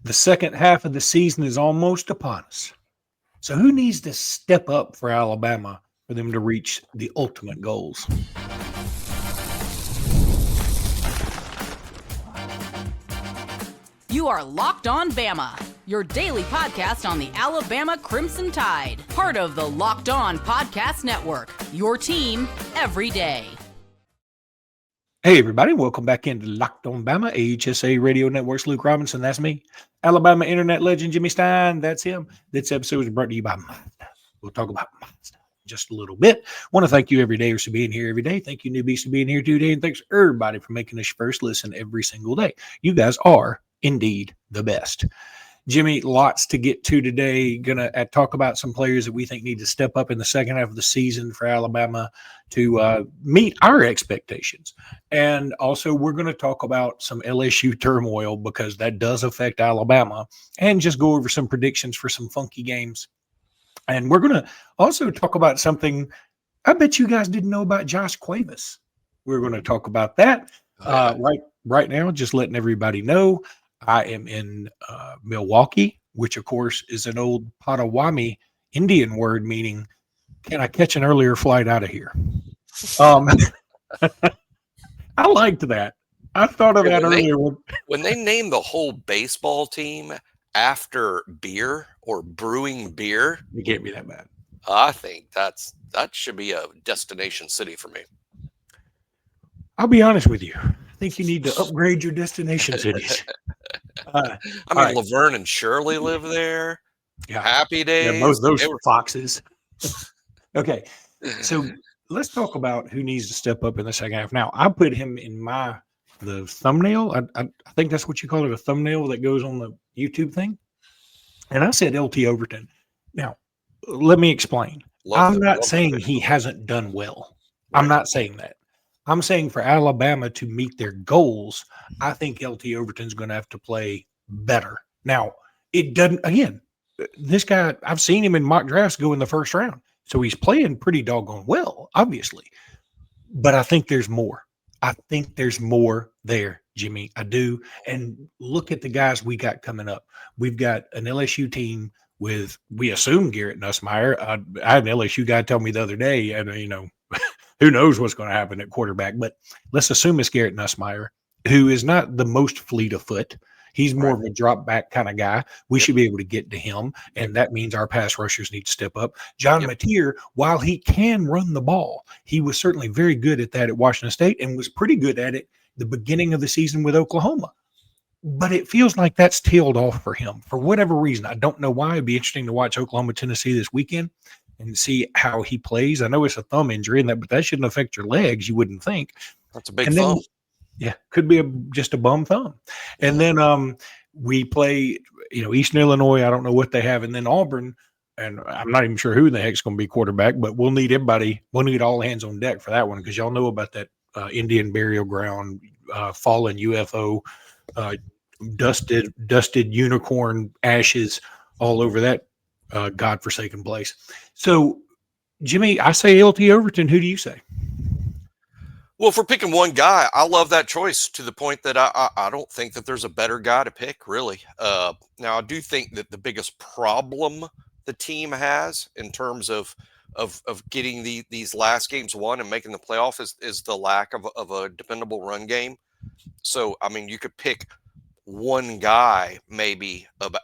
The second half of the season is almost upon us. So who needs to step up for Alabama for them to reach the ultimate goals? You are Locked On Bama, your daily podcast on the Alabama Crimson Tide. Part of the Locked On Podcast Network, your team every day. Hey, everybody. Welcome back into Locked On Bama, AHSA Radio Network's Luke Robinson. That's me. Alabama internet legend Jimmy Stein. That's him. This episode is brought to you by Mazda. We'll talk about Mazda just a little bit. Want to thank you every day for being here every day. Thank you, newbies, for being here today. And thanks, everybody, for making us your first listen every single day. You guys are indeed the best. Jimmy, lots to get to today. Gonna talk about some players that we think need to step up in the second half of the season for Alabama to meet our expectations. And also, we're going to talk about some LSU turmoil because that does affect Alabama, and just go over some predictions for some funky games. And we're going to also talk about something I bet you guys didn't know about Josh Cuevas. We're going to talk about that right now, just letting everybody know. I am in Milwaukee, which, of course, is an old Potawatomi Indian word meaning, can I catch an earlier flight out of here? I liked that. I thought of that earlier. When they named the whole baseball team after beer or brewing beer, it can't be that bad. I think that should be a destination city for me. I'll be honest with you. I think you need to upgrade your destination cities. Laverne and Shirley live there. Yeah. Happy Days. Yeah, those were foxes. Okay, so let's talk about who needs to step up in the second half. Now, I put him in the thumbnail. I think that's what you call it, a thumbnail that goes on the YouTube thing. And I said LT Overton. Now, let me explain. I'm not saying he hasn't done well. Right. I'm not saying that. I'm saying for Alabama to meet their goals, I think LT Overton's going to have to play better. Now, it doesn't, again, this guy, I've seen him in mock drafts go in the first round. So he's playing pretty doggone well, obviously. But I think there's more. I think there's more there, Jimmy. I do. And look at the guys we got coming up. We've got an LSU team with, we assume, Garrett Nussmeier. I had an LSU guy tell me the other day, and who knows what's going to happen at quarterback, but let's assume it's Garrett Nussmeier, who is not the most fleet of foot. He's more of a drop back kind of guy. We should be able to get to him, and that means our pass rushers need to step up. John Mateer, while he can run the ball, he was certainly very good at that at Washington State and was pretty good at it the beginning of the season with Oklahoma. But it feels like that's tailed off for him for whatever reason. I don't know why. It'd be interesting to watch Oklahoma, Tennessee this weekend and see how he plays. I know it's a thumb injury, but that shouldn't affect your legs, you wouldn't think. That's a big thumb. Yeah, could be just a bum thumb. And then we play, Eastern Illinois. I don't know what they have. And then Auburn, and I'm not even sure who the heck's going to be quarterback, but we'll need everybody. We'll need all hands on deck for that one because y'all know about that Indian burial ground, fallen UFO, dusted unicorn ashes all over that godforsaken place. So, Jimmy, I say LT Overton. Who do you say? Well, if we're picking one guy, I love that choice to the point that I don't think that there's a better guy to pick, really. Now, I do think that the biggest problem the team has in terms of getting these last games won and making the playoff is the lack of a dependable run game. So, you could pick one guy maybe, but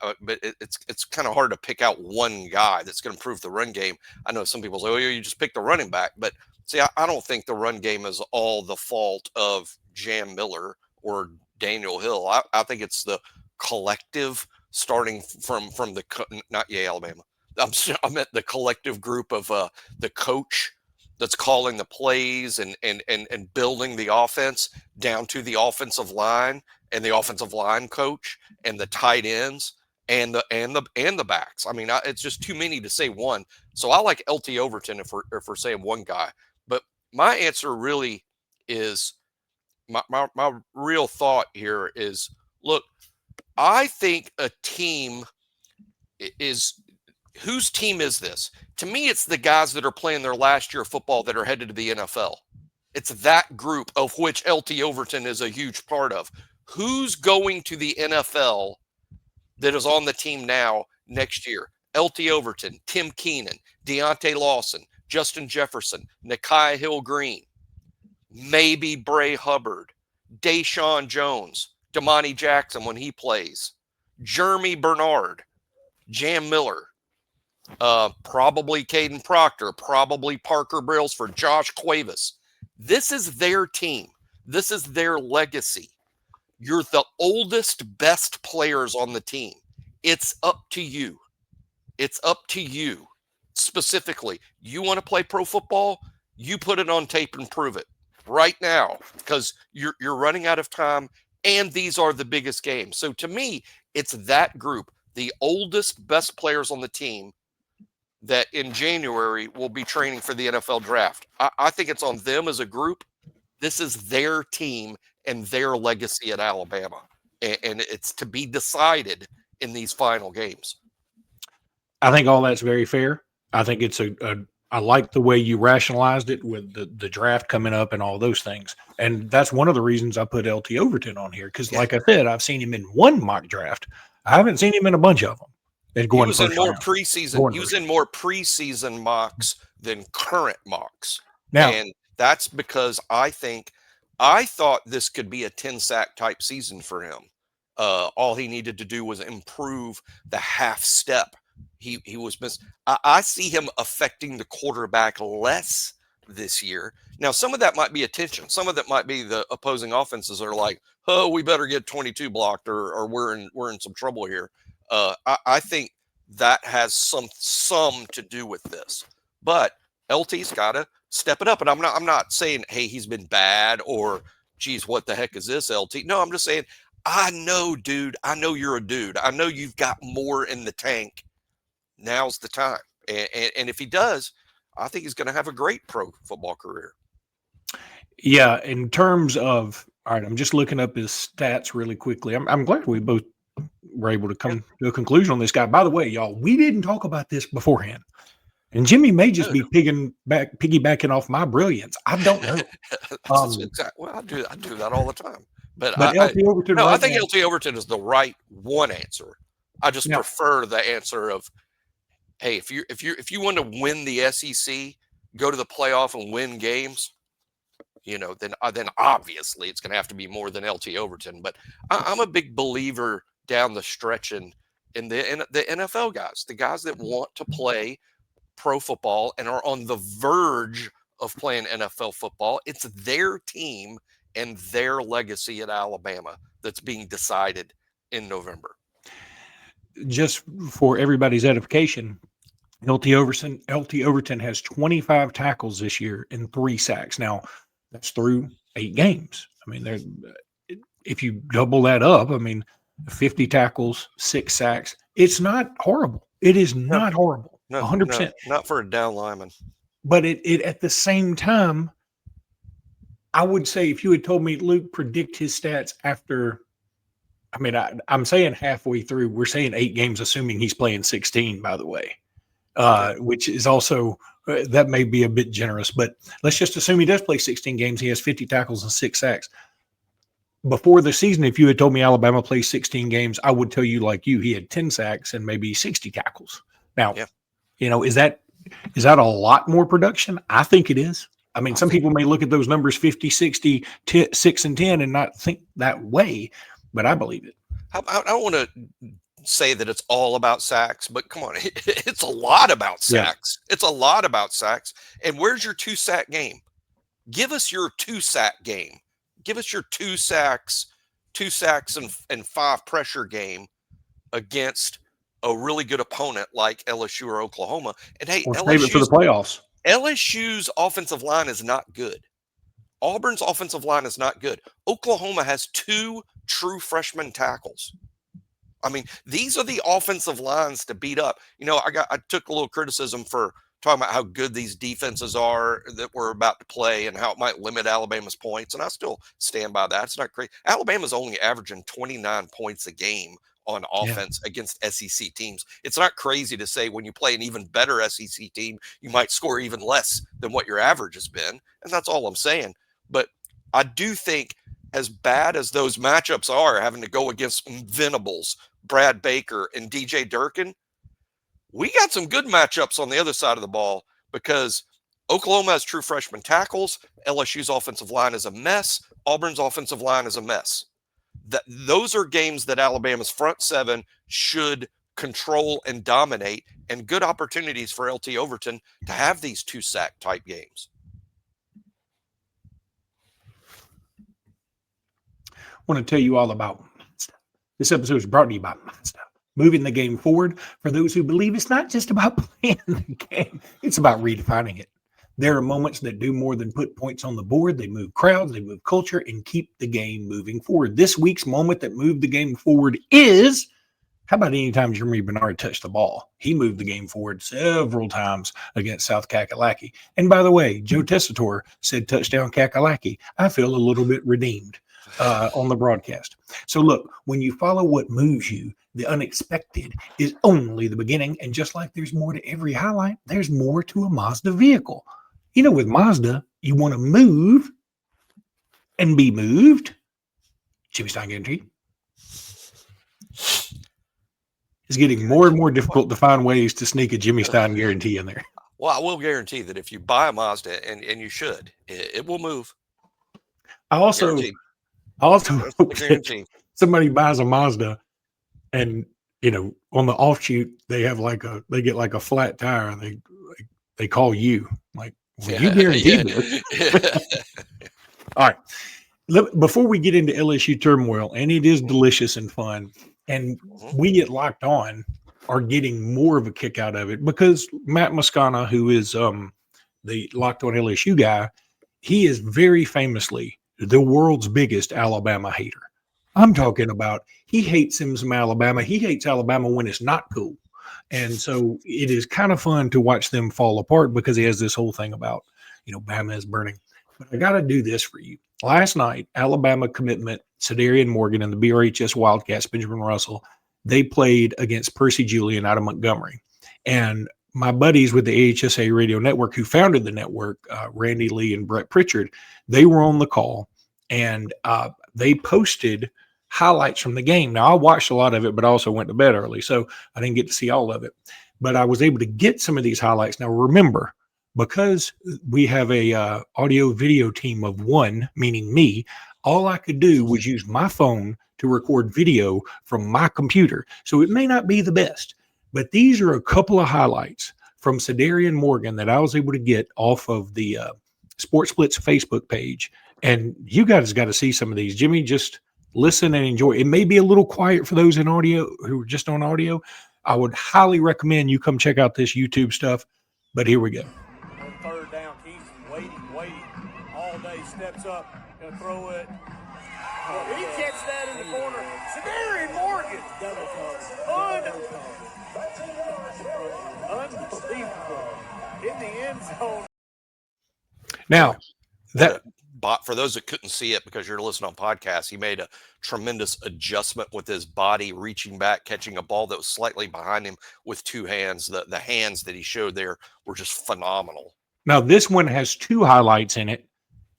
it's kind of hard to pick out one guy that's going to improve the run game. I know some people say, oh, you just pick the running back, but see, I don't think the run game is all the fault of Jam Miller or Daniel Hill. I think it's the collective starting from not Alabama. I meant the collective group of the coach that's calling the plays and building the offense down to the offensive line and the offensive line coach and the tight ends and the backs. It's just too many to say one. So I like LT Overton if we're saying one guy. But my answer really is my real thought here is, look, I think a team is – whose team is this? To me, it's the guys that are playing their last year of football that are headed to the NFL. It's that group of which LT Overton is a huge part of. Who's going to the NFL that is on the team now next year. LT Overton, Tim Keenan, Deontay Lawson, Justin Jefferson, Nakai Hill-Green, maybe Bray Hubbard, Deshaun Jones, Damani Jackson when he plays, Jeremy Bernard, Jam Miller, probably Caden Proctor, probably Parker Brailsford, Josh Cuevas. This is their team. This is their legacy. You're the oldest, best players on the team. It's up to you. It's up to you. Specifically, you want to play pro football? You put it on tape and prove it right now, because you're running out of time, and these are the biggest games. So to me, it's that group, the oldest, best players on the team, that in January will be training for the NFL draft. I think it's on them as a group. This is their team and their legacy at Alabama, and it's to be decided in these final games. I think all that's very fair. I think it's I like the way you rationalized it with the draft coming up and all those things. And that's one of the reasons I put LT Overton on here. Because like I said, I've seen him in one mock draft. I haven't seen him in a bunch of them. He was in more preseason. He was in more preseason mocks than current mocks. Now, and that's because I thought this could be a 10-sack type season for him. All he needed to do was improve the half step. He was missed. I see him affecting the quarterback less this year. Now, some of that might be attention. Some of that might be the opposing offenses are like, oh, we better get 22 blocked, or we're in some trouble here. I think that has some to do with this. But LT's got to step it up. And I'm not saying, hey, he's been bad, or geez, what the heck is this, LT? No, I'm just saying, I know, dude. I know you're a dude. I know you've got more in the tank. Now's the time. And if he does, I think he's going to have a great pro football career. Yeah, in terms of, all right, I'm just looking up his stats really quickly. I'm glad we both were able to come to a conclusion on this guy. By the way, y'all, we didn't talk about this beforehand. And Jimmy may just be piggybacking off my brilliance. I don't know. Well, I do that all the time. But LT Overton, I think LT Overton is the right one answer. I just prefer the answer of, hey, if you want to win the SEC, go to the playoff and win games, then obviously it's going to have to be more than LT Overton. But I'm a big believer down the stretch in the NFL guys, the guys that want to play pro football and are on the verge of playing NFL football. It's their team and their legacy at Alabama that's being decided in November. Just for everybody's edification, LT Overton has 25 tackles this year and 3 sacks. Now, that's through 8 games. I mean, if you double that up, 50 tackles, 6 sacks. It's not horrible. It is not horrible. 100%. Not for a down lineman. But it at the same time, I would say if you had told me, Luke, predict his stats after, I'm saying halfway through, we're saying 8 games, assuming he's playing 16, by the way, which is also, that may be a bit generous, but let's just assume he does play 16 games. He has 50 tackles and 6 sacks. Before the season, if you had told me Alabama plays 16 games, I would tell you, like you, he had 10 sacks and maybe 60 tackles. Now, is that a lot more production? I think it is. Some people may look at those numbers 50, 60, 6 and 10 and not think that way, but I believe it. I don't want to say that it's all about sacks, but come on, it's a lot about sacks. Yeah. It's a lot about sacks. And where's your 2-sack game? Give us your 2-sack game. Give us your 2 sacks and 5 pressure game against a really good opponent like LSU or Oklahoma. And hey, save it for the playoffs. LSU's offensive line is not good. Auburn's offensive line is not good. Oklahoma has 2 true freshman tackles. These are the offensive lines to beat up. I took a little criticism for talking about how good these defenses are that we're about to play and how it might limit Alabama's points. And I still stand by that. It's not crazy. Alabama's only averaging 29 points a game on offense against SEC teams. It's not crazy to say when you play an even better SEC team, you might score even less than what your average has been. And that's all I'm saying. But I do think as bad as those matchups are, having to go against Venables, Brad Baker, and DJ Durkin, we got some good matchups on the other side of the ball because Oklahoma has true freshman tackles. LSU's offensive line is a mess. Auburn's offensive line is a mess. Those are games that Alabama's front seven should control and dominate, and good opportunities for LT Overton to have these 2-sack type games. I want to tell you all about stuff. This episode is brought to you by stuff. Moving the game forward for those who believe it's not just about playing the game, it's about redefining it. There are moments that do more than put points on the board. They move crowds, they move culture, and keep the game moving forward. This week's moment that moved the game forward is, how about any time Jeremy Bernard touched the ball? He moved the game forward several times against South Kakalaki. And by the way, Joe Tessitore said touchdown Kakalaki. I feel a little bit redeemed on the broadcast. So look, when you follow what moves you, the unexpected is only the beginning. And just like there's more to every highlight, there's more to a Mazda vehicle. You know, with Mazda, you want to move and be moved. Jimmy Stein guarantee. It's getting more and more difficult to find ways to sneak a Jimmy Stein guarantee in there. Well, I will guarantee that if you buy a Mazda, and you should, it will move. I also hope that somebody buys a Mazda and, you know, on the offshoot, they get like a flat tire and they call you like, well, you guarantee this. All right. Before we get into LSU turmoil, and it is delicious and fun, and we get locked on, are getting more of a kick out of it because Matt Moscana, who is the Locked On LSU guy, he is very famously the world's biggest Alabama hater. I'm talking about he hates him some Alabama. He hates Alabama when it's not cool. And so it is kind of fun to watch them fall apart because he has this whole thing about, you know, Bama is burning. But I got to do this for you. Last night, Alabama commitment, Sedarian Morgan and the BRHS Wildcats, Benjamin Russell, they played against Percy Julian out of Montgomery. And my buddies with the AHSA radio network who founded the network, Randy Lee and Brett Pritchard, they were on the call and they posted highlights from the game. Now, I watched a lot of it, but I also went to bed early, so I didn't get to see all of it. But I was able to get some of these highlights. Now, remember, because we have a audio-video team of one, meaning me, all I could do was use my phone to record video from my computer. So it may not be the best, but these are a couple of highlights from Sedarian Morgan that I was able to get off of the Sports Splits Facebook page. And you guys got to see some of these. Jimmy, just listen and enjoy. It may be a little quiet for those in audio who are just on audio. I would highly recommend you come check out this YouTube stuff. But here we go. On third down, Keeson waiting all day, steps up, gonna throw it. He catches that in the corner. Sedarian Morgan. Unbelievable. In the end zone. Now, for those that couldn't see it because you're listening on podcasts, he made a tremendous adjustment with his body, reaching back, catching a ball that was slightly behind him with two hands. The hands that he showed there were just phenomenal. Now, this one has two highlights in it.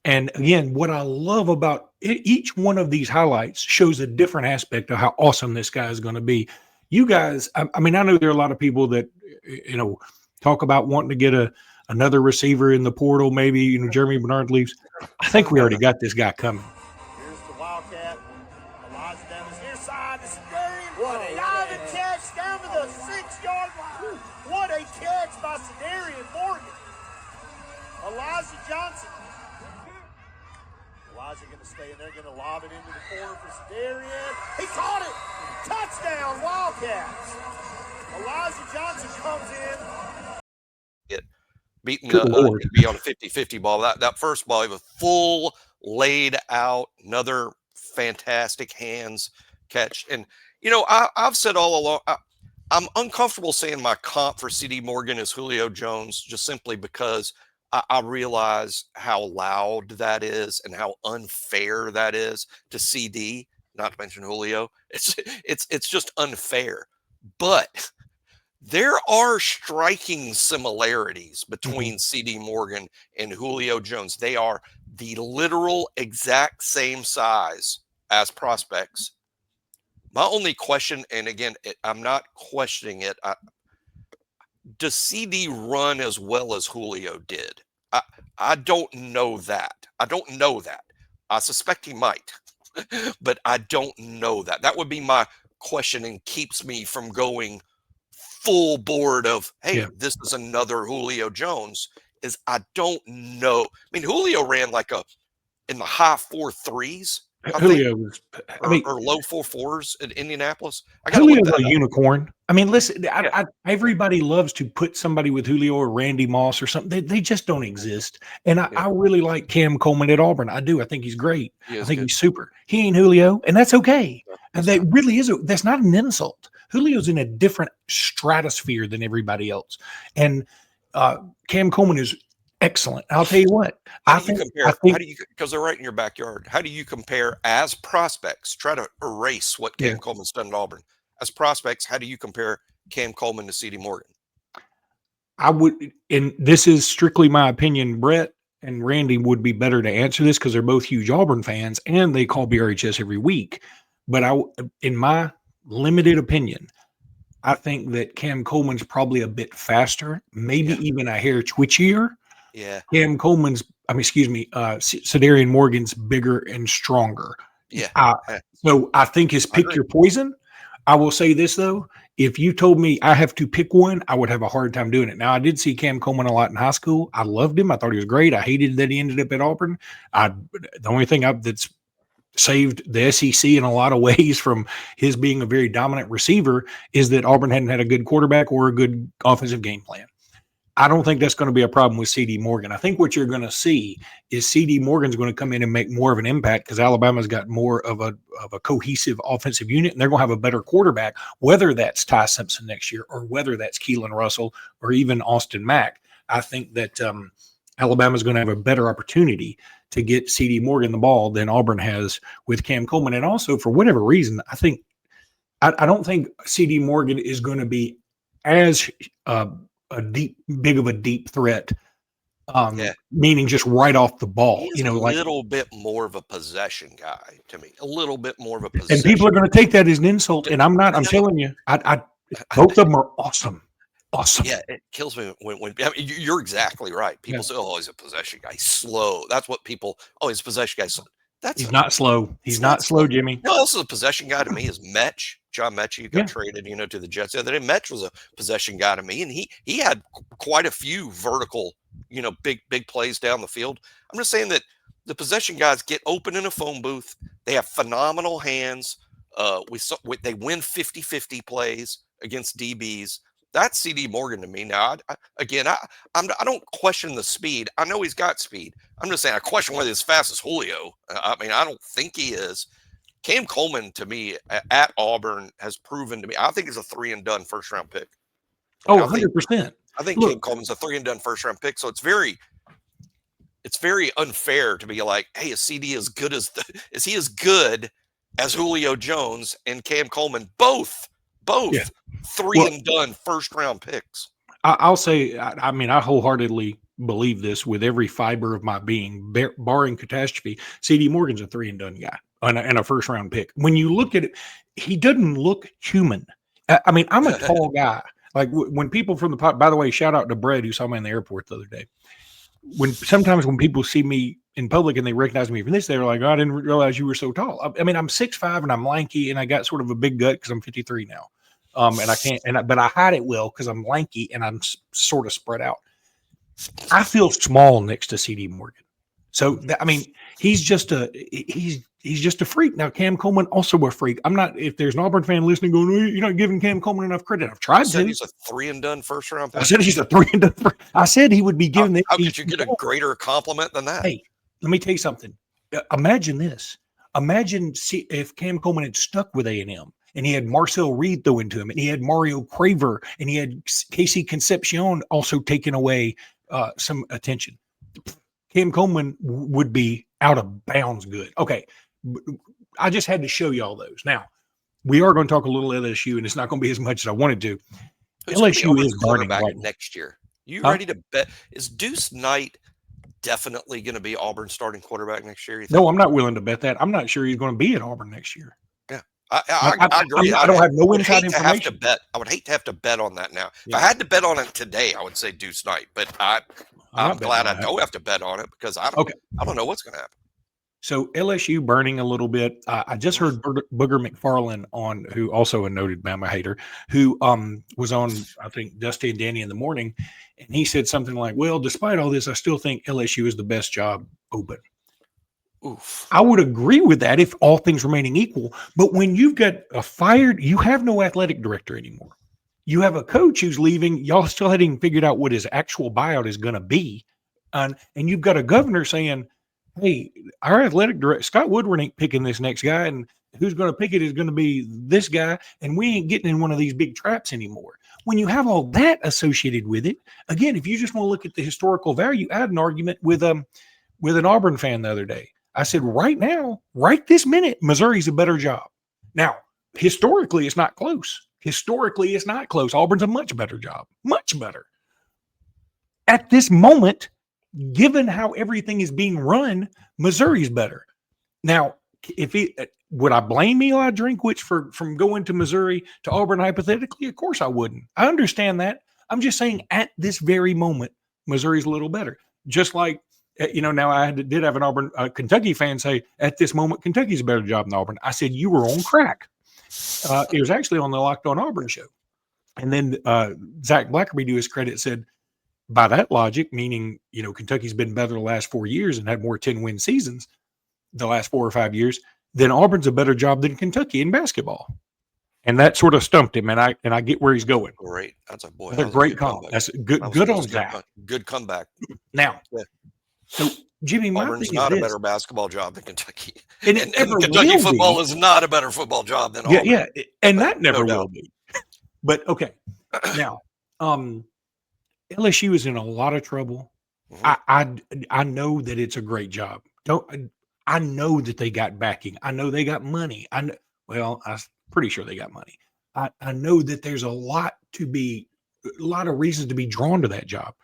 And again, what I love about each one of these highlights shows a different aspect of how awesome this guy is going to be. You guys, I mean, I know there are a lot of people that, you know, talk about wanting to get another receiver in the portal. Maybe, you know, Jeremy Bernard leaves. I think we already got this guy coming. Here's the Wildcat. Elijah down his near side. This is Sedarian. Diving catch down to the 6-yard line. What a catch by Sedarian Morgan. Elijah Johnson. Elijah going to stay in there, going to lob it into the corner for Sedarian. He caught it. Touchdown, Wildcats. Elijah Johnson comes in. Beating be on a 50-50 ball. That first ball, he was full laid out, another fantastic hands catch. And, you know, I've said all along, I'm uncomfortable saying my comp for CD Morgan is Julio Jones, just simply because I realize how loud that is and how unfair that is to CD, not to mention Julio. It's just unfair. But there are striking similarities between CD Morgan and Julio Jones. They are the literal exact same size as prospects. My only question, and again, I'm not questioning it. Does CD run as well as Julio did? I don't know that. I don't know that. I suspect he might, but I don't know that. That would be my question and keeps me from going full board of, hey, this is another Julio Jones, is I don't know. I mean, Julio ran like in the high 4.3s. Julio was, or low 4.4s in Indianapolis. Julio's a unicorn. I mean, listen, everybody loves to put somebody with Julio or Randy Moss or something. They just don't exist. And I really like Cam Coleman at Auburn. I do. I think he's great. I think he's super. He ain't Julio, and that's okay. And that really is. That's not an insult. Julio's in a different stratosphere than everybody else. And Cam Coleman is excellent. I'll tell you what. How do you, because they're right in your backyard, how do you compare as prospects? Try to erase what Cam Coleman's done at Auburn. As prospects, how do you compare Cam Coleman to CD Morgan? I would, and this is strictly my opinion, Brett and Randy would be better to answer this because they're both huge Auburn fans and they call BRHS every week. But in my limited opinion, I think that Cam Coleman's probably a bit faster, maybe even a hair twitchier. Yeah. Cam Coleman's, Cedarian Morgan's bigger and stronger. Yeah. So I think his pick your poison. I will say this, though. If you told me I have to pick one, I would have a hard time doing it. Now, I did see Cam Coleman a lot in high school. I loved him. I thought he was great. I hated that he ended up at Auburn. The only thing that's saved the SEC in a lot of ways from his being a very dominant receiver is that Auburn hadn't had a good quarterback or a good offensive game plan. I don't think that's going to be a problem with CD Morgan. I think what you're going to see is CD Morgan's going to come in and make more of an impact because Alabama's got more of a cohesive offensive unit, and they're going to have a better quarterback, whether that's Ty Simpson next year or whether that's Keelan Russell or even Austin Mack. I think that Alabama's going to have a better opportunity to get CD Morgan the ball than Auburn has with Cam Coleman. And also, for whatever reason, I don't think CD Morgan is going to be as big of a deep threat, meaning just right off the ball. He's a little bit more of a possession guy to me. A little bit more of a possession. And people are going to take that as an insult, and I'm not. I'm telling you, both of them are awesome. Awesome. Yeah, it kills me when you're exactly right. People say, "Oh, he's a possession guy. He's slow." That's what people. Oh, he's a possession guy. He's not slow. He's not slow, Jimmy. No, also a possession guy to me is Metch. John Mechie got traded, to the Jets the other day. Metch was a possession guy to me, and he had quite a few vertical, big plays down the field. I'm just saying that the possession guys get open in a phone booth. They have phenomenal hands. They win 50-50 plays against DBs. That's CD Morgan to me. Now, I don't question the speed. I know he's got speed. I'm just saying I question whether he's as fast as Julio. I don't think he is. Cam Coleman, to me, at Auburn, has proven to me, I think he's a 3-and-done first-round pick. Oh, 100%. I think Cam Coleman's a 3-and-done first-round pick, so it's very unfair to be like, hey, is CD is he as good as Julio Jones and Cam Coleman? Both 3-and-done first-round picks. I'll say, I wholeheartedly believe this with every fiber of my being, barring catastrophe. CD Morgan's a 3-and-done guy and a first-round pick. When you look at it, he doesn't look human. I'm a tall guy. Like when people from by the way, shout out to Brad who saw me in the airport the other day. Sometimes when people see me in public and they recognize me from this, they're like, oh, I didn't realize you were so tall. I'm 6'5" and I'm lanky and I got sort of a big gut because I'm 53 now. And I can't, but I hide it well because I'm lanky and I'm sort of spread out. I feel small next to CD Morgan. So, he's just a freak. Now, Cam Coleman, also a freak. I'm not, if there's an Auburn fan listening going, oh, you're not giving Cam Coleman enough credit. I've tried to. He's a 3-and-done first-round pick. I said he's a 3-and-done. I said he would be given. How could you get a greater compliment than that? Hey, let me tell you something. Imagine this. Imagine if Cam Coleman had stuck with A&M. And he had Marcel Reed throw into him, and he had Mario Craver, and he had Casey Concepcion also taking away some attention. Cam Coleman would be out of bounds good. Okay, I just had to show you all those. Now, we are going to talk a little LSU, and it's not going to be as much as I wanted to. LSU is burning right next year. You ready to bet? Is Deuce Knight definitely going to be Auburn's starting quarterback next year? No, I'm not willing to bet that. I'm not sure he's going to be at Auburn next year. Yeah, I agree. I don't have no would inside hate to have to information. bet. I would hate to have to bet on that now. If Yeah. I had to bet on it today, I would say Deuce Knight. But I'm not glad betting I on that. don't have to bet on it because I don't know what's going to happen. So LSU burning a little bit. I just heard Booger McFarland on, who also a noted Bama hater, who was on, I think, Dusty and Danny in the morning, and he said something like, "Well, despite all this, I still think LSU is the best job open." Oof. I would agree with that if all things remaining equal. But when you've got you have no athletic director anymore. You have a coach who's leaving. Y'all still hadn't figured out what his actual buyout is going to be, and you've got a governor saying, "Hey, our athletic director, Scott Woodward, ain't picking this next guy, and who's going to pick it is going to be this guy, and we ain't getting in one of these big traps anymore." When you have all that associated with it, again, if you just want to look at the historical value, I had an argument with an Auburn fan the other day. I said, right now, right this minute, Missouri's a better job. Now, historically, it's not close. Historically, it's not close. Auburn's a much better job, much better. At this moment, given how everything is being run, Missouri's better. Now, would I blame Eli Drinkwitz from going to Missouri to Auburn hypothetically? Of course I wouldn't. I understand that. I'm just saying at this very moment, Missouri's a little better. Just like, now I did have an Auburn Kentucky fan say, at this moment, Kentucky's a better job than Auburn. I said, you were on crack. It was actually on the Locked On Auburn show. And then Zach Blackerby, to his credit, said, by that logic, meaning, Kentucky's been better the last 4 years and had more 10-win seasons the last 4 or 5 years, then Auburn's a better job than Kentucky in basketball. And that sort of stumped him, and I get where he's going. Great. That's a great comment. That's good on Zach. Good comeback. Now, so Jimmy, my Auburn's thing not is a better basketball job than Kentucky. And Kentucky football is not a better football job than Auburn. Yeah, and that never will be. But okay. Now, LSU is in a lot of trouble. Mm-hmm. I know that it's a great job. I know that they got backing. I know they got money. I'm pretty sure they got money. I know that there's a lot of reasons to be drawn to that job.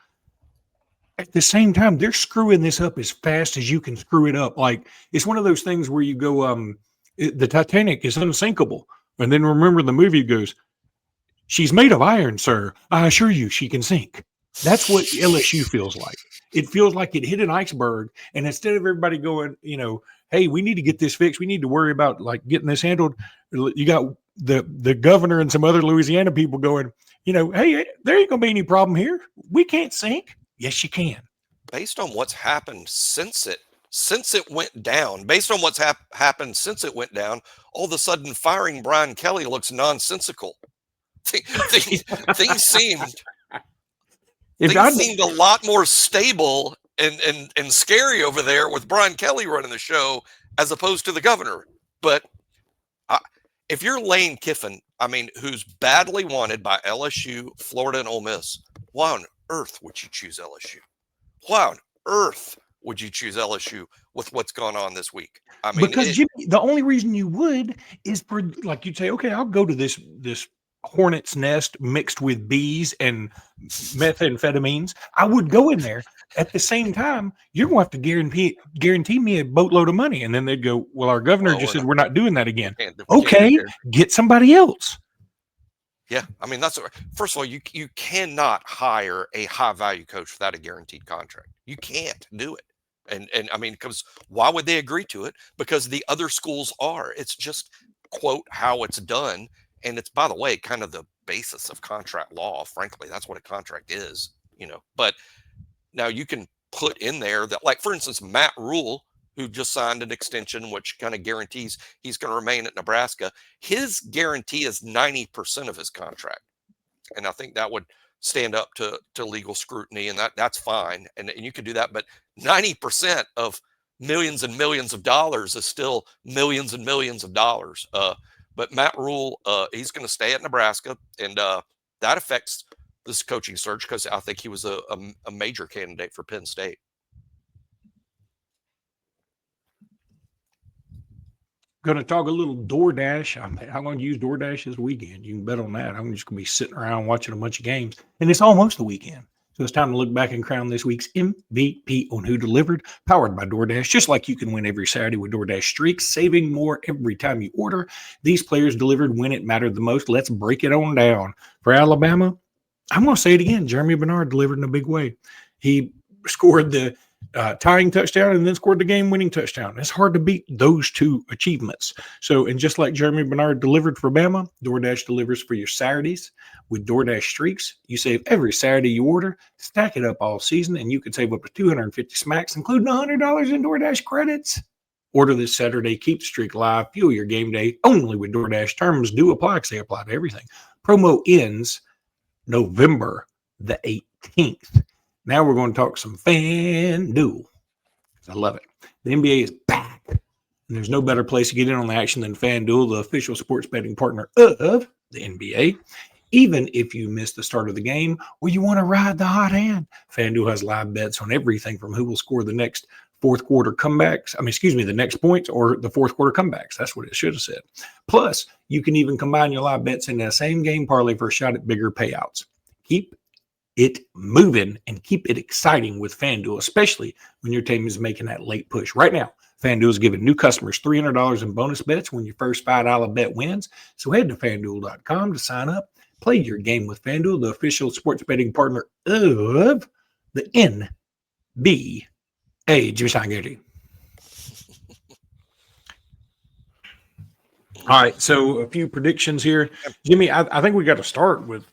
At the same time, they're screwing this up as fast as you can screw it up. Like, it's one of those things where you go, the Titanic is unsinkable. And then remember the movie goes, she's made of iron, sir. I assure you she can sink. That's what LSU feels like. It feels like it hit an iceberg. And instead of everybody going, hey, we need to get this fixed. We need to worry about getting this handled. You got the governor and some other Louisiana people going, hey, there ain't going to be any problem here. We can't sink. Yes, you can. Based on what's happened since it went down, all of a sudden firing Brian Kelly looks nonsensical. Things seemed a lot more stable and scary over there with Brian Kelly running the show as opposed to the governor. But if you're Lane Kiffin, who's badly wanted by LSU, Florida, and Ole Miss, why on earth would you choose LSU? Why on earth would you choose LSU with what's gone on this week? Because Jimmy, the only reason you would is for, you'd say, okay, I'll go to this hornet's nest mixed with bees and methamphetamines. I would go in there. At the same time, you're going to have to guarantee me a boatload of money. And then they'd go, well, our governor just said we're not doing that again. Okay, get somebody else. Yeah, that's first of all, you cannot hire a high value coach without a guaranteed contract. You can't do it. And because why would they agree to it? Because the other schools are. It's just, quote, how it's done. And it's, by the way, kind of the basis of contract law. Frankly, that's what a contract is, But now you can put in there that, for instance, Matt Rule, who just signed an extension, which kind of guarantees he's going to remain at Nebraska. His guarantee is 90% of his contract. And I think that would stand up to legal scrutiny, and that's fine. And you can do that. But 90% of millions and millions of dollars is still millions and millions of dollars. But Matt Rule, he's going to stay at Nebraska, and that affects this coaching search because I think he was a major candidate for Penn State. Going to talk a little DoorDash. I'm going to use DoorDash this weekend. You can bet on that. I'm just going to be sitting around watching a bunch of games, and it's almost the weekend. So it's time to look back and crown this week's MVP on Who Delivered, powered by DoorDash. Just like you can win every Saturday with DoorDash Streaks, saving more every time you order. These players delivered when it mattered the most. Let's break it on down. For Alabama, I'm going to say it again. Jeremy Bernard delivered in a big way. He scored the tying touchdown and then scored the game-winning touchdown. It's hard to beat those two achievements. So, and just like Jeremy Bernard delivered for Bama, DoorDash delivers for your Saturdays. With DoorDash Streaks, you save every Saturday you order, stack it up all season, and you can save up to 250 smacks, including $100 in DoorDash credits. Order this Saturday, keep the streak alive, fuel your game day only with DoorDash. Terms do apply because they apply to everything. Promo ends November the 18th. Now we're going to talk some FanDuel. I love it. The NBA is back. And there's no better place to get in on the action than FanDuel, the official sports betting partner of the NBA. Even if you miss the start of the game or you want to ride the hot hand, FanDuel has live bets on everything from who will score the next the next points or the fourth quarter comebacks. That's what it should have said. Plus, you can even combine your live bets in that same game parlay for a shot at bigger payouts. Keep it moving and keep it exciting with FanDuel, especially when your team is making that late push. Right now, FanDuel is giving new customers $300 in bonus bets when your first $5 bet wins. So head to FanDuel.com to sign up. Play your game with FanDuel, the official sports betting partner of the NBA. Jimmy Stein. All right, so a few predictions here. Jimmy, I think we got to start with,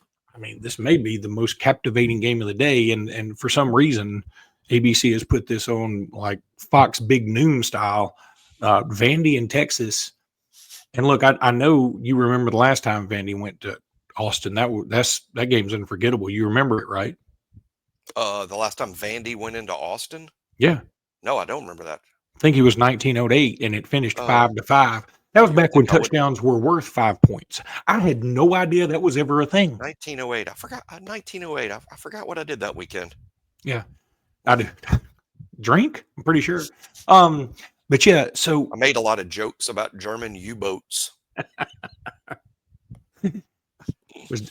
this may be the most captivating game of the day, and for some reason, ABC has put this on like Fox Big Noon style. Vandy in Texas. And look, I know you remember the last time Vandy went to Austin. That game's unforgettable. You remember it, right? The last time Vandy went into Austin? Yeah. No, I don't remember that. I think it was 1908, and it finished 5-5. That was back when touchdowns were worth 5 points. I had no idea that was ever a thing. 1908. I forgot. 1908. I forgot what I did that weekend. Yeah, I did. Drink? I'm pretty sure. But yeah, so I made a lot of jokes about German U-boats.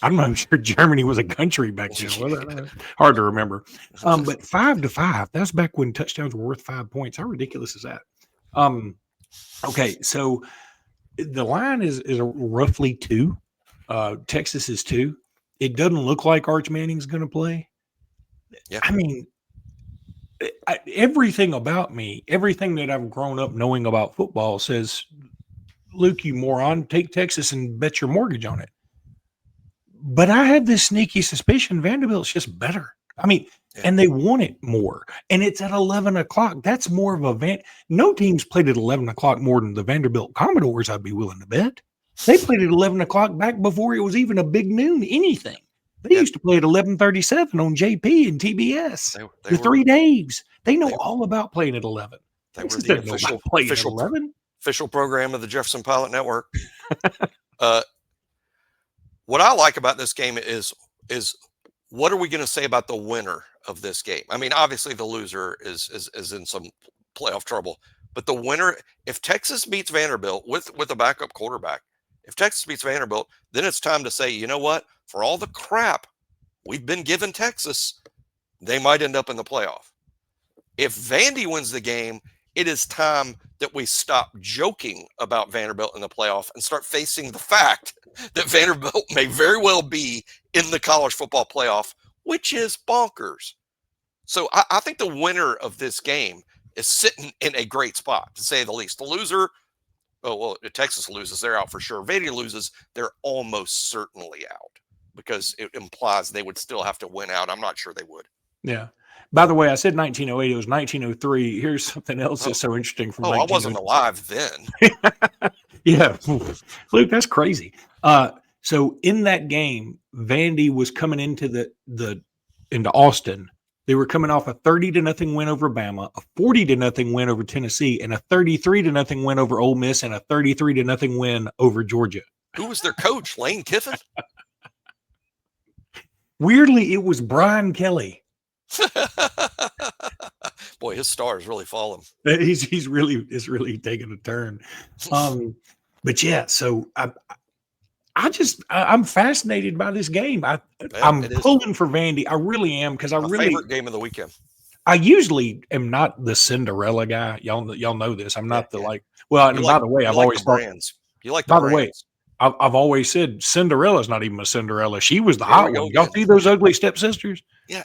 I'm not sure Germany was a country back then. Hard to remember. But 5-5, that's back when touchdowns were worth 5 points. How ridiculous is that? Okay, so the line is roughly 2. Texas is 2. It doesn't look like Arch Manning's going to play. Yeah. Everything about me, everything that I've grown up knowing about football says, Luke, you moron, take Texas and bet your mortgage on it. But I have this sneaky suspicion Vanderbilt's just better. And they want it more. And it's at 11 o'clock. That's more of a no team's played at 11 o'clock more than the Vanderbilt Commodores, I'd be willing to bet. They played at 11 o'clock back before it was even a big noon, anything. They used to play at 11:37 on JP and TBS. The Three Daves. They know all about playing at 11. They were the official program of the Jefferson Pilot Network. What I like about this game is what are we going to say about the winner of this game? Obviously the loser is in some playoff trouble, but the winner, if Texas beats Vanderbilt with a backup quarterback, if Texas beats Vanderbilt, then it's time to say, you know what? For all the crap we've been giving Texas, they might end up in the playoff. If Vandy wins the game, it is time that we stop joking about Vanderbilt in the playoff and start facing the fact that Vanderbilt may very well be in the college football playoff, which is bonkers. So I think the winner of this game is sitting in a great spot, to say the least. The loser, if Texas loses, they're out for sure. Vandy loses, they're almost certainly out, because it implies they would still have to win out. I'm not sure they would. Yeah. By the way, I said 1908. It was 1903. Here's something else that's so interesting from I wasn't alive then. Yeah. Luke, that's crazy. So in that game, Vandy was coming into into Austin. They were coming off a 30-0 win over Bama, a 40-0 win over Tennessee, and a 33-0 win over Ole Miss, and a 33-0 win over Georgia. Who was their coach? Lane Kiffin? Weirdly, it was Brian Kelly. Boy, his star is really falling. He's really taking a turn. But yeah, so I'm fascinated by this game. I'm pulling for Vandy. I really am because My favorite game of the weekend. I usually am not the Cinderella guy. Y'all know this. I'm not Well, and by the way, I've always thought brands. You like the by brands. the way, I've always said Cinderella's not even a Cinderella. She was the hot one. Y'all see those ugly stepsisters? Yeah,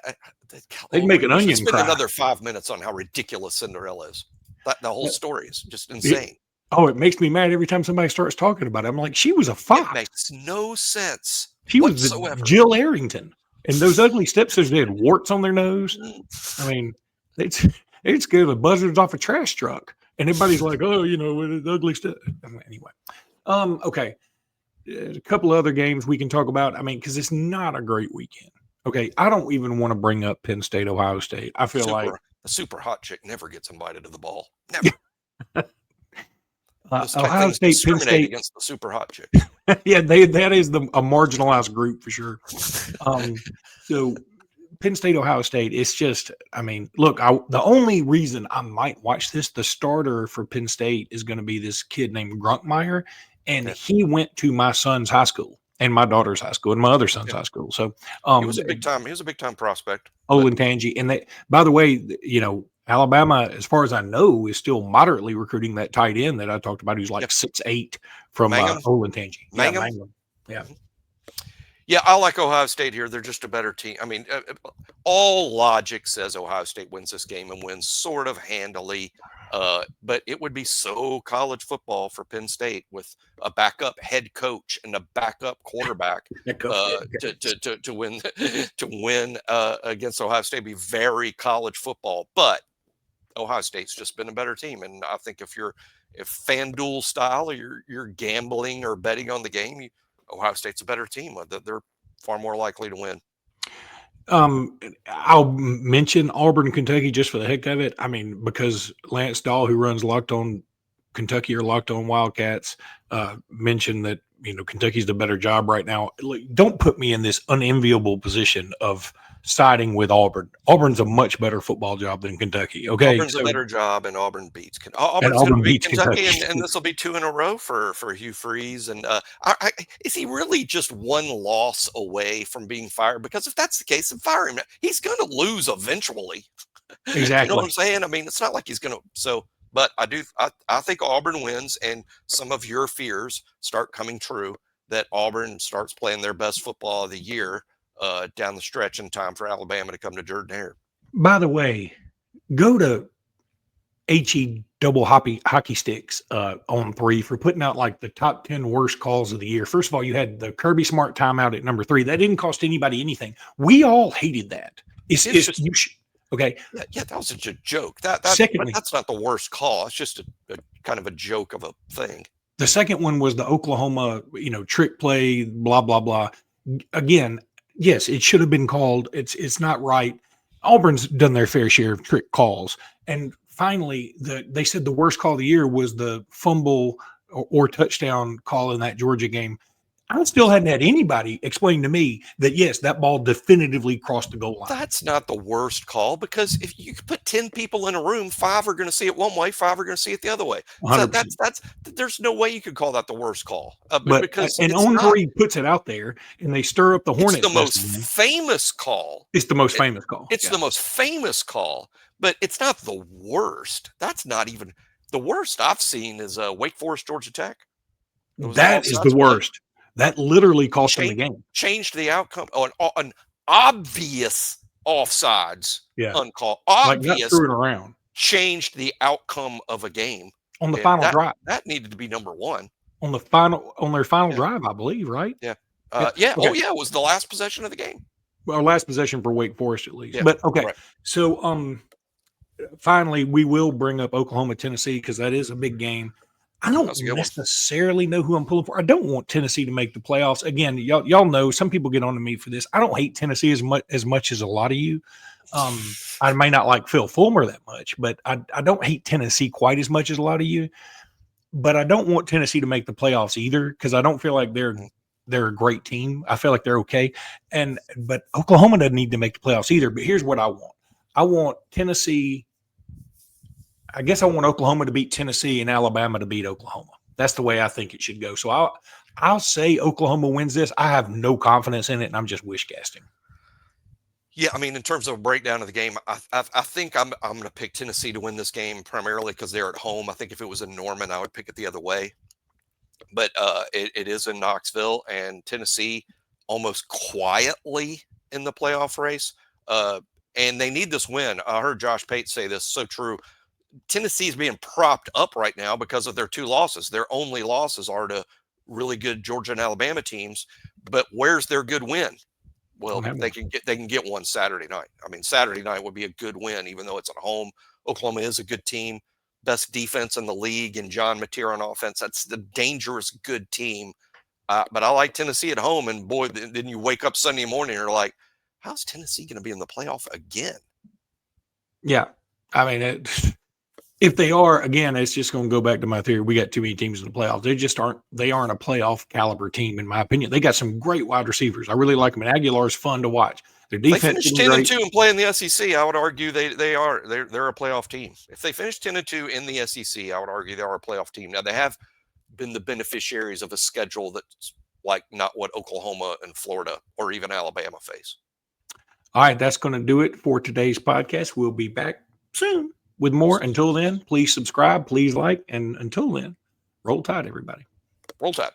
they'd make an onion spend cry. Another 5 minutes on how ridiculous Cinderella is. The whole story is just insane. It makes me mad every time somebody starts talking about it. I'm like, she was a fox. It makes no sense. She was the Jill Arrington, and those ugly stepsisters, they had warts on their nose. I mean, it's scared the buzzards off a trash truck, and everybody's like, oh, the ugly stuff. Anyway, okay. A couple of other games we can talk about. I mean, because it's not a great weekend. Okay, I don't even want to bring up Penn State, Ohio State. I feel like a super hot chick never gets invited to the ball. Never. Ohio State, Penn State against the super hot chick. Yeah, that is a marginalized group for sure. So Penn State, Ohio State, it's just, I mean, look, the only reason I might watch this, the starter for Penn State is going to be this kid named Grunkmeyer, and he went to my son's high school and my daughter's high school and my other son's high school. So he was a big time prospect. Olentangy. And they, by the way, Alabama, as far as I know, is still moderately recruiting that tight end that I talked about, who's like 6'8" from Olentangy. Mangum. Yeah. Yeah, I like Ohio State here. They're just a better team. I mean, all logic says Ohio State wins this game and wins sort of handily. But it would be so college football for Penn State with a backup head coach and a backup quarterback to win against Ohio State. Be very college football, but Ohio State's just been a better team. And I think if FanDuel style or you're gambling or betting on the game, Ohio State's a better team. They're far more likely to win. I'll mention Auburn, Kentucky, just for the heck of it. I mean, because Lance Dahl, who runs Locked On Kentucky or Locked On Wildcats, mentioned that Kentucky's the better job right now. Don't put me in this unenviable position of siding with Auburn. Auburn's a much better football job than Kentucky. Okay, Auburn's a better job, and Auburn beats Auburn's going to beat Kentucky, and this will be 2 in a row for Hugh Freeze. And is he really just one loss away from being fired? Because if that's the case, then fire him. He's going to lose eventually. Exactly. You know what I'm saying? I mean, it's not like he's going to. So, but I think Auburn wins, and some of your fears start coming true that Auburn starts playing their best football of the year down the stretch in time for Alabama to come to Jordan-Hare. By the way, go to HE double hockey sticks on 3 for putting out like the top 10 worst calls of the year. First of all, you had the Kirby Smart timeout at number 3. That didn't cost anybody anything. We all hated that. Okay. Yeah, that was a joke. Secondly, that's not the worst call. It's just a kind of a joke of a thing. The second one was the Oklahoma, trick play, blah, blah, blah. Again, yes, it should have been called. It's not right. Auburn's done their fair share of trick calls. And finally, they said the worst call of the year was the fumble or touchdown call in that Georgia game. I still hadn't had anybody explain to me that, yes, that ball definitively crossed the goal line. That's not the worst call, because if you put 10 people in a room, 5 are going to see it one way, 5 are going to see it the other way. So there's no way you could call that the worst call. Because On 3 puts it out there, and they stir up the Hornets. It's the most famous call. It's the most famous call. It's the most famous call, but it's not the worst. That's not even the worst I've seen is Wake Forest, Georgia Tech. That is the worst. That literally cost them the game. Changed the outcome on an obvious offsides uncall. Obvious. Like not screwing around. Changed the outcome of a game. On the final drive. That needed to be number 1. On their final drive, I believe, right? Yeah. Okay. Oh, yeah. It was the last possession of the game. Well, last possession for Wake Forest, at least. Yeah, but okay. right. So finally, we will bring up Oklahoma, Tennessee, because that is a big game. I don't necessarily know who I'm pulling for. I don't want Tennessee to make the playoffs. Again, y'all know, some people get on to me for this. I don't hate Tennessee as much as a lot of you. I may not like Phil Fulmer that much, but I don't hate Tennessee quite as much as a lot of you. But I don't want Tennessee to make the playoffs either, because I don't feel like they're a great team. I feel like they're okay. But Oklahoma doesn't need to make the playoffs either. But here's what I want. I want Tennessee. I guess I want Oklahoma to beat Tennessee and Alabama to beat Oklahoma. That's the way I think it should go. So I'll say Oklahoma wins this. I have no confidence in it, and I'm just wish casting. Yeah, I mean, in terms of a breakdown of the game, I think I'm going to pick Tennessee to win this game primarily because they're at home. I think if it was in Norman, I would pick it the other way. But it is in Knoxville, and Tennessee almost quietly in the playoff race. And they need this win. I heard Josh Pate say this, so true. Tennessee is being propped up right now because of their 2 losses. Their only losses are to really good Georgia and Alabama teams. But where's their good win? Well, they can get one Saturday night. I mean, Saturday night would be a good win, even though it's at home. Oklahoma is a good team, best defense in the league, and John Mateer on offense. That's the dangerous good team. But I like Tennessee at home, and boy, then you wake up Sunday morning and you're like, how's Tennessee going to be in the playoff again? Yeah, I mean, if they are, again, it's just going to go back to my theory. We got too many teams in the playoffs. They aren't a playoff caliber team, in my opinion. They got some great wide receivers. I really like them, and Aguilar's fun to watch. Their defense they finished 10-2 and play in the SEC. I would argue they're a playoff team. If they finish 10-2 in the SEC, I would argue they are a playoff team. Now, they have been the beneficiaries of a schedule that's like not what Oklahoma and Florida or even Alabama face. All right, that's going to do it for today's podcast. We'll be back soon with more. Until then, please subscribe, please like, and until then, roll tide, everybody. Roll Tide.